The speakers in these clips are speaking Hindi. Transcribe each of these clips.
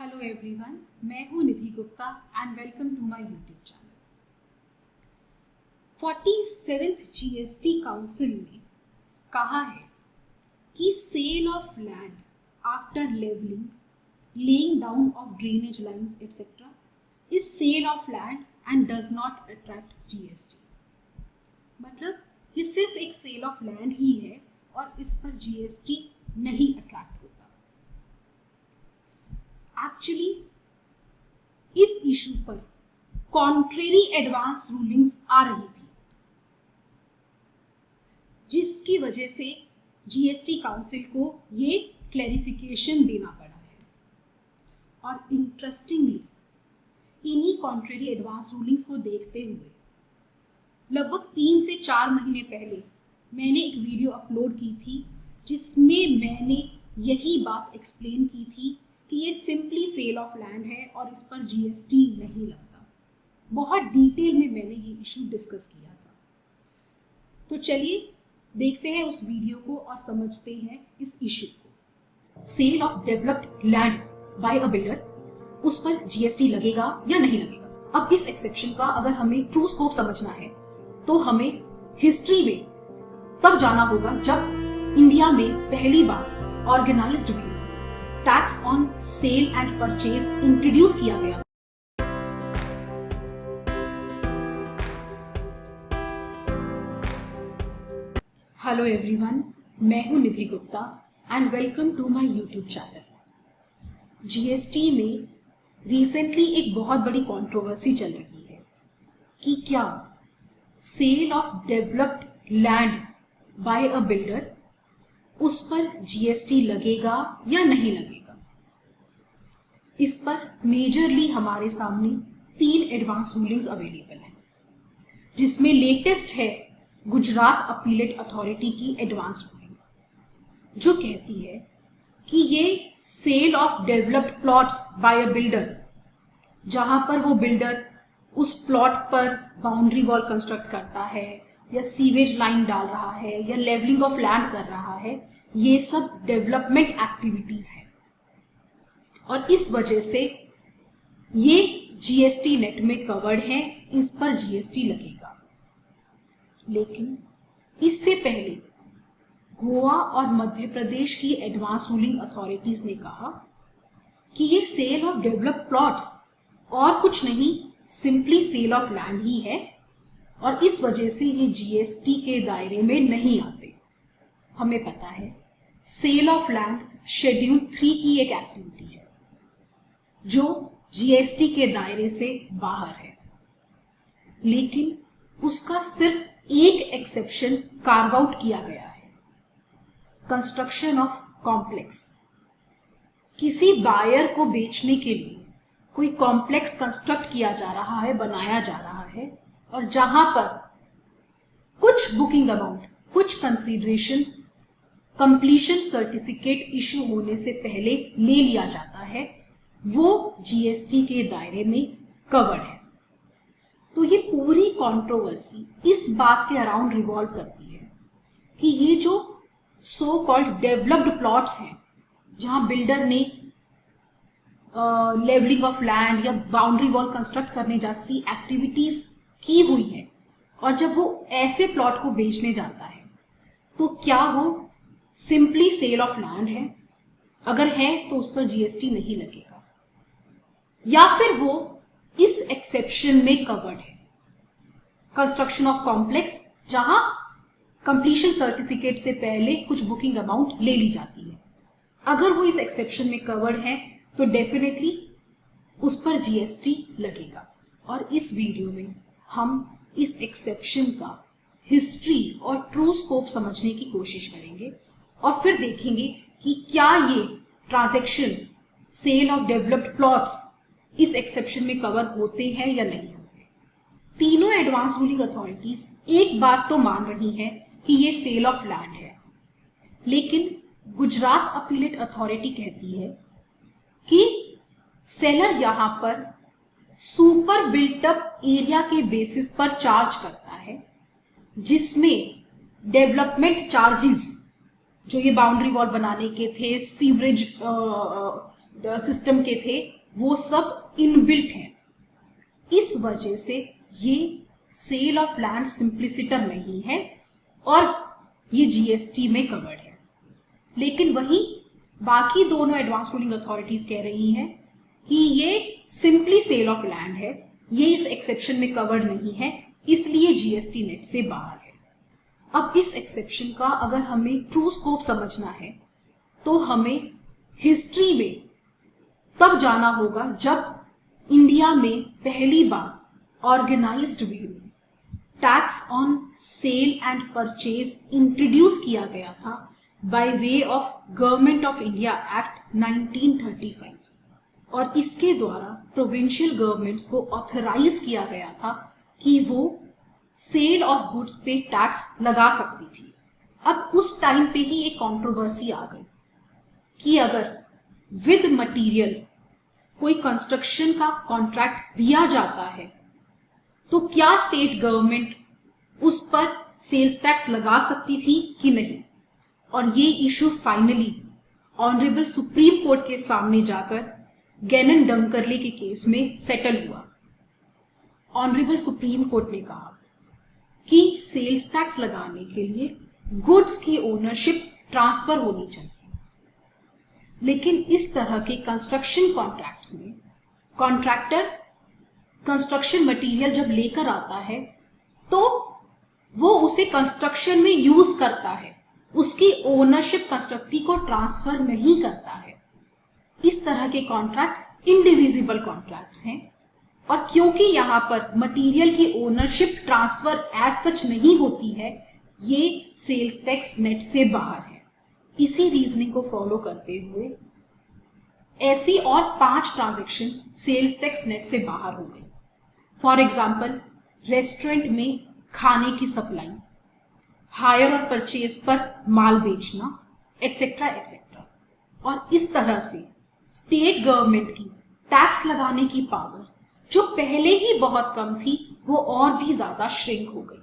हेलो एवरीवन, मैं हूं Nidhi Gupta and welcome to my YouTube channel. 47th GST council ने कहा है कि sale of land after levelling, laying down of drainage lines etcetera is sale of land and does not attract GST. मतलब ये सिर्फ एक सेल ऑफ लैंड ही है और इस पर जीएसटी नहीं अट्रैक्ट होता। एक्चुअली इस इशू पर कॉन्ट्रेरी एडवांस रूलिंग्स आ रही थी, जिसकी वजह से जीएसटी काउंसिल को ये क्लैरिफिकेशन देना पड़ा है। और इंटरेस्टिंगली इन्हीं कॉन्ट्रेरी एडवांस रूलिंग्स को देखते हुए लगभग 3 से 4 महीने पहले मैंने एक वीडियो अपलोड की थी, जिसमें मैंने यही बात एक्सप्लेन की थी कि ये सिंपली सेल ऑफ लैंड है और इस पर जीएसटी नहीं लगता। बहुत डिटेल में मैंने ये इशू डिस्कस किया था। तो चलिए देखते हैं उस वीडियो को और समझते हैं इस इशू को। Sale of developed land by a builder, उस पर जीएसटी लगेगा या नहीं लगेगा। अब इस एक्सेप्शन का अगर हमें ट्रू स्कोप समझना है तो हमें हिस्ट्री में तब जाना होगा जब इंडिया में पहली बार organised way tax on sale and purchase introduce किया गया। हेलो एवरीवन, मैं हूं Nidhi Gupta and welcome to my YouTube channel. GST में रिसेंटली एक बहुत बड़ी कंट्रोवर्सी चल रही है कि क्या sale of developed land by a builder, उस पर जीएसटी लगेगा या नहीं लगेगा। इस पर मेजरली हमारे सामने 3 एडवांस रूलिंग्स अवेलेबल हैं, जिसमें लेटेस्ट है गुजरात अपीलेट अथॉरिटी की एडवांस रूलिंग, जो कहती है कि ये sale of developed plots by a builder, जहां पर वो बिल्डर उस प्लॉट पर बाउंड्री वॉल कंस्ट्रक्ट करता है या सीवेज लाइन डाल रहा है या लेवलिंग ऑफ लैंड कर रहा है, ये सब डेवलपमेंट एक्टिविटीज है और इस वजह से ये जीएसटी नेट में कवर्ड है, इस पर जीएसटी लगेगा। लेकिन इससे पहले गोवा और मध्य प्रदेश की एडवांस रूलिंग अथॉरिटीज ने कहा कि ये सेल ऑफ डेवलप्ड प्लॉट्स और कुछ नहीं, सिंपली सेल ऑफ लैंड ही है और इस वजह से ये जीएसटी के दायरे में नहीं आते। हमें पता है सेल ऑफ लैंड शेड्यूल 3 की एक एक्टिविटी है जो जीएसटी के दायरे से बाहर है, लेकिन उसका सिर्फ एक एक्सेप्शन कार्व आउट किया गया है, कंस्ट्रक्शन ऑफ कॉम्प्लेक्स। किसी बायर को बेचने के लिए कोई कॉम्प्लेक्स कंस्ट्रक्ट किया जा रहा है, बनाया जा रहा है, और जहां पर कुछ बुकिंग अमाउंट, कुछ कंसीडरेशन कंप्लीशन सर्टिफिकेट इशू होने से पहले ले लिया जाता है, वो जीएसटी के दायरे में कवर्ड है। तो ये पूरी कंट्रोवर्सी इस बात के अराउंड रिवॉल्व करती है कि ये जो सो कॉल्ड डेवलप्ड प्लॉट्स हैं, जहां बिल्डर ने लेवलिंग ऑफ लैंड या बाउंड्री वॉल कंस्ट्रक्ट करने जैसी एक्टिविटीज की हुई है, और जब वो ऐसे प्लॉट को बेचने जाता है तो क्या वो सिंपली सेल ऑफ लैंड है? अगर है तो उस पर जीएसटी नहीं लगेगा, या फिर वो इस एक्सेप्शन में कवर्ड है, कंस्ट्रक्शन ऑफ कॉम्प्लेक्स, जहां कंप्लीशन सर्टिफिकेट से पहले कुछ बुकिंग अमाउंट ले ली जाती है। अगर वो इस एक्सेप्शन में कवर्ड है तो डेफिनेटली उस पर जीएसटी लगेगा। और इस वीडियो में हम इस एक्सेप्शन का हिस्ट्री और ट्रू स्कोप समझने की कोशिश करेंगे और फिर देखेंगे कि क्या ये transaction sale of developed plots इस एक्सेप्शन में कवर होते हैं या नहीं होते। तीनों एडवांस रूलिंग अथॉरिटीज एक बात तो मान रही हैं कि ये सेल ऑफ लैंड है, लेकिन गुजरात अपीलेट अथॉरिटी कहती है कि सेलर यहां पर सुपर बिल्टअप एरिया के बेसिस पर चार्ज करता है, जिसमें डेवलपमेंट चार्जेस जो ये बाउंड्री वॉल बनाने के थे, सीवरेज सिस्टम के थे, वो सब इनबिल्ट है। इस वजह से ये सेल ऑफ लैंड सिंप्लिसिटर नहीं है और ये जीएसटी में कवर्ड है। लेकिन वही बाकी दोनों एडवांस रूलिंग अथॉरिटीज कह रही हैं कि ये सिंपली सेल ऑफ लैंड है, ये इस एक्सेप्शन में कवर्ड नहीं है, इसलिए जीएसटी नेट से बाहर है। अब इस एक्सेप्शन का अगर हमें ट्रू स्कोप समझना है तो हमें हिस्ट्री में तब जाना होगा जब इंडिया में पहली बार ऑर्गेनाइज्ड वे में tax on sale and purchase introduce किया गया था by way of government of India act 1935 और इसके द्वारा प्रोविंशियल गवर्नमेंट्स को ऑथराइज किया गया था कि वो सेल ऑफ गुड्स पे टैक्स लगा सकती थी। अब उस टाइम पे ही एक कंट्रोवर्सी आ गई कि अगर विद मटेरियल कोई कंस्ट्रक्शन का कॉन्ट्रैक्ट दिया जाता है तो क्या स्टेट गवर्नमेंट उस पर सेल्स टैक्स लगा सकती थी कि नहीं। और ये issue finally honourable supreme court के सामने जाकर गैनन डंकरले के केस में सेटल हुआ। ऑनरेबल सुप्रीम कोर्ट ने कहा कि सेल्स टैक्स लगाने के लिए गुड्स की ओनरशिप ट्रांसफर होनी चाहिए। लेकिन इस तरह के कंस्ट्रक्शन कॉन्ट्रैक्ट्स में कॉन्ट्रैक्टर कंस्ट्रक्शन मटेरियल जब लेकर आता है तो वो उसे कंस्ट्रक्शन में यूज करता है, उसकी ओनरशिप कंस्ट्रक्टी को ट्रांसफर नहीं करता है। इस तरह के कॉन्ट्रैक्ट्स इंडिविजिबल कॉन्ट्रैक्ट्स हैं और क्योंकि यहाँ पर मटेरियल की ओनरशिप ट्रांसफर एज सच नहीं होती है, ये सेल्स टैक्स नेट से बाहर है। इसी रीजनिंग को फॉलो करते हुए ऐसी और 5 ट्रांजैक्शन सेल्स टैक्स नेट से बाहर हो गई। फॉर एग्जाम्पल, रेस्टोरेंट में खाने की सप्लाई, हायर और परचेज पर माल बेचना, एटसेट्रा एटसेट्रा। और इस तरह से स्टेट गवर्नमेंट की टैक्स लगाने की पावर जो पहले ही बहुत कम थी वो और भी ज्यादा श्रिंक हो गई।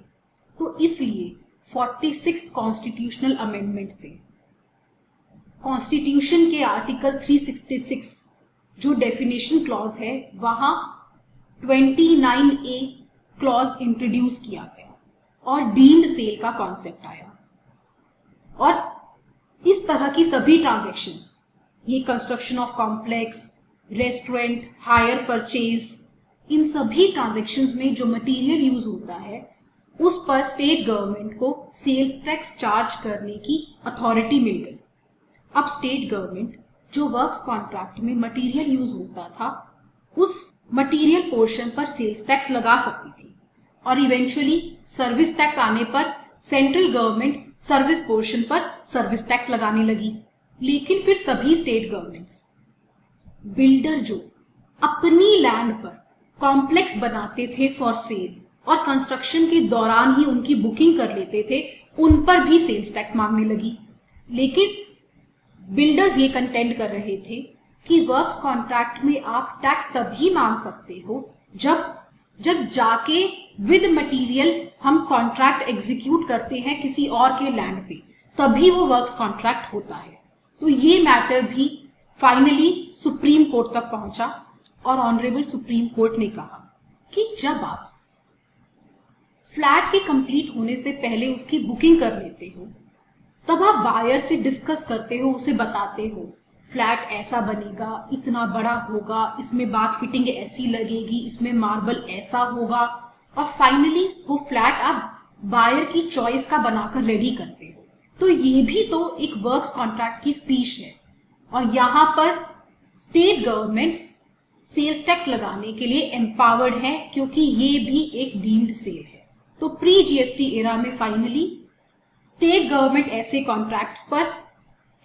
तो इसलिए 46th कॉन्स्टिट्यूशनल अमेंडमेंट से कॉन्स्टिट्यूशन के आर्टिकल 366 जो डेफिनेशन क्लॉज है वहां 29A क्लॉज इंट्रोड्यूस किया गया और डीम्ड सेल का कॉन्सेप्ट आया। और इस तरह की सभी ट्रांजैक्शंस, ये construction of complex, restaurant, hire purchase, इन सभी ट्रांजैक्शंस में जो मटेरियल यूज होता है उस पर स्टेट गवर्नमेंट को सेल्स टैक्स चार्ज करने की अथॉरिटी मिल गई। अब स्टेट गवर्नमेंट जो वर्क्स कॉन्ट्रैक्ट में मटेरियल यूज होता था उस मटेरियल पोर्शन पर सेल्स टैक्स लगा सकती थी और इवेंचुअली सर्विस टैक्स आने पर सेंट्रल गवर्नमेंट सर्विस पोर्शन पर सर्विस टैक्स लगाने लगी। लेकिन फिर सभी स्टेट गवर्नमेंट्स बिल्डर जो अपनी लैंड पर कॉम्प्लेक्स बनाते थे फॉर सेल और कंस्ट्रक्शन के दौरान ही उनकी बुकिंग कर लेते थे, उन पर भी सेल्स टैक्स मांगने लगी। लेकिन बिल्डर्स ये कंटेंड कर रहे थे कि वर्क्स कॉन्ट्रैक्ट में आप टैक्स तभी मांग सकते हो जब जाके विद मटेरियल हम कॉन्ट्रैक्ट एग्जीक्यूट करते हैं किसी और के लैंड पे, तभी वो वर्क्स कॉन्ट्रैक्ट होता है। तो ये मैटर भी फाइनली सुप्रीम कोर्ट तक पहुंचा और ऑनरेबल सुप्रीम कोर्ट ने कहा कि जब आप फ्लैट के कंप्लीट होने से पहले उसकी बुकिंग कर लेते हो तब आप बायर से डिस्कस करते हो, उसे बताते हो फ्लैट ऐसा बनेगा, इतना बड़ा होगा, इसमें बाथ फिटिंग ऐसी लगेगी, इसमें मार्बल ऐसा होगा, और फाइनली वो फ्लैट आप बायर की चॉइस का बनाकर रेडी करते हो। तो ये भी तो एक वर्क्स कॉन्ट्रैक्ट की स्पीच है और यहाँ पर स्टेट गवर्नमेंट्स सेल्स टैक्स लगाने के लिए एम्पावर्ड है क्योंकि ये भी एक डीम्ड सेल है। तो प्री जीएसटी एरा में फाइनली स्टेट गवर्नमेंट ऐसे कॉन्ट्रैक्ट्स पर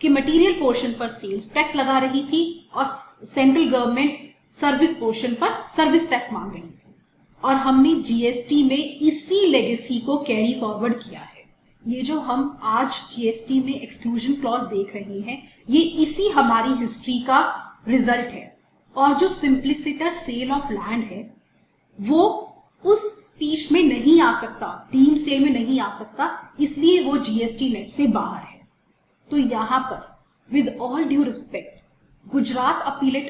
कि मटेरियल पोर्शन पर सेल्स टैक्स लगा रही थी और सेंट्रल गवर्नमेंट सर्विस पोर्शन पर सर्विस टैक्स मांग रही थी। और हमने जीएसटी में इसी लेगेसी को कैरी फॉरवर्ड किया है। ये जो हम आज जीएसटी में एक्सक्लूजन क्लॉज देख रहे हैं ये इसी हमारी हिस्ट्री का रिजल्ट है। और जो सिंप्लिसिटर सेल ऑफ लैंड है वो उस स्पीच में नहीं आ सकता, डीम्ड सेल में नहीं आ सकता, इसलिए वो जीएसटी नेट से बाहर है। तो यहाँ पर with all due respect Gujarat appellate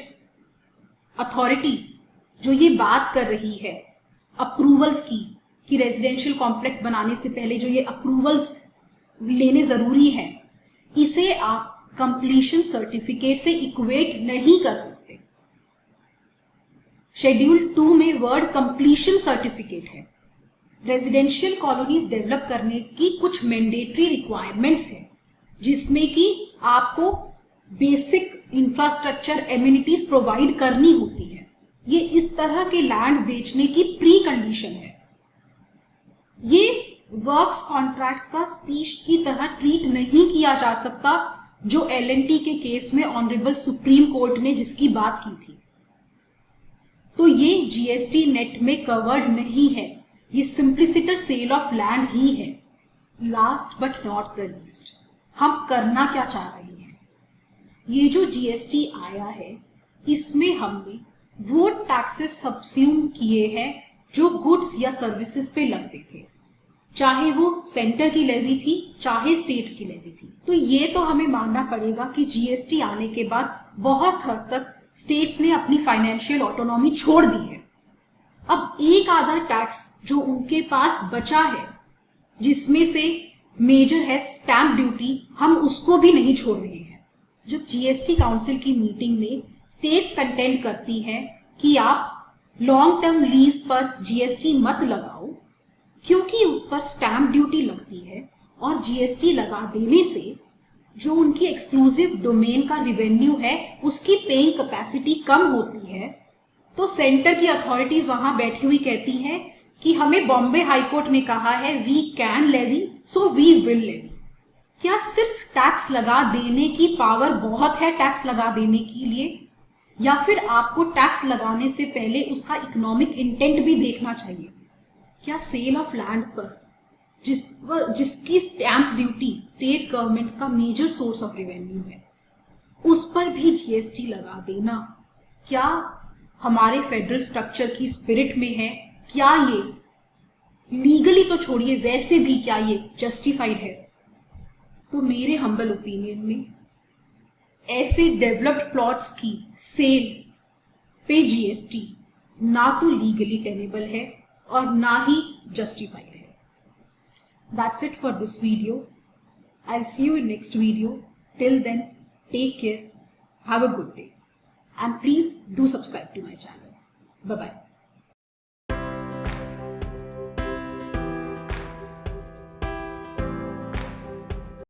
authority जो ये बात कर रही है अप्रूवल्स की, कि रेजिडेंशियल कॉम्प्लेक्स बनाने से पहले जो ये अप्रूवल्स लेने जरूरी है, इसे आप कंप्लीशन सर्टिफिकेट से इक्वेट नहीं कर सकते। शेड्यूल 2 में वर्ड कंप्लीशन सर्टिफिकेट है। रेजिडेंशियल कॉलोनीज डेवलप करने की कुछ मैंडेटरी रिक्वायरमेंट्स है, जिसमें कि आपको बेसिक इंफ्रास्ट्रक्चर एमिनिटीज प्रोवाइड करनी होती है। ये इस तरह के लैंड बेचने की प्री कंडीशन है। ये वर्क्स कॉन्ट्रैक्ट का स्पीच की तरह ट्रीट नहीं किया जा सकता, जो एलएनटी के केस में ऑनरेबल सुप्रीम कोर्ट ने जिसकी बात की थी। तो ये जीएसटी नेट में कवर्ड नहीं है, ये सिंप्लिसिटर सेल ऑफ लैंड ही है। Last but not the least, हम करना क्या चाह रहे हैं? ये जो जीएसटी आया है, इसमें हमने वो टैक्सेस सब्स्यूम किए हैं जो गुड्स या सर्विसेज पे लगते थे, चाहे वो सेंटर की लेवी थी चाहे स्टेट्स की लेवी थी। तो ये तो हमें मानना पड़ेगा कि जीएसटी आने के बाद बहुत हद तक स्टेट्स ने अपनी फाइनेंशियल ऑटोनॉमी छोड़ दी है। अब एक आधा टैक्स जो उनके पास बचा है, जिसमें से मेजर है स्टैंप ड्यूटी, हम उसको भी नहीं छोड़ रहे हैं। जब जीएसटी काउंसिल की मीटिंग में स्टेट्स कंटेंट करती हैं कि आप लॉन्ग टर्म लीज पर जीएसटी मत लगाओ क्योंकि उस पर स्टैंप ड्यूटी लगती है, और जीएसटी लगा देने से जो उनकी एक्सक्लूसिव डोमेन का रिवेन्यू है उसकी पेइंग कैपेसिटी कम होती है, तो सेंटर की अथॉरिटीज वहां बैठी हुई कहती हैं कि हमें बॉम्बे हाईकोर्ट ने कहा है we can levy so we will levy. क्या सिर्फ टैक्स लगा देने की पावर बहुत है टैक्स लगा देने के लिए, या फिर आपको टैक्स लगाने से पहले उसका इकोनॉमिक इंटेंट भी देखना चाहिए? क्या सेल ऑफ लैंड पर जिसकी स्टैंप ड्यूटी स्टेट गवर्नमेंट्स का मेजर सोर्स ऑफ रेवेन्यू है, उस पर भी जीएसटी लगा देना क्या हमारे फेडरल स्ट्रक्चर की स्पिरिट में है? क्या ये लीगली तो छोड़िए, वैसे भी क्या ये जस्टिफाइड है? तो मेरे हम्बल ओपिनियन में ऐसे डेवलप्ड प्लॉट्स की सेल पे जीएसटी ना तो लीगली टेनेबल है और ना ही जस्टिफाइड है। That's it for this video. I'll see you in next video. Till then, take care. Have a good day. And please do subscribe to my channel. Bye-bye.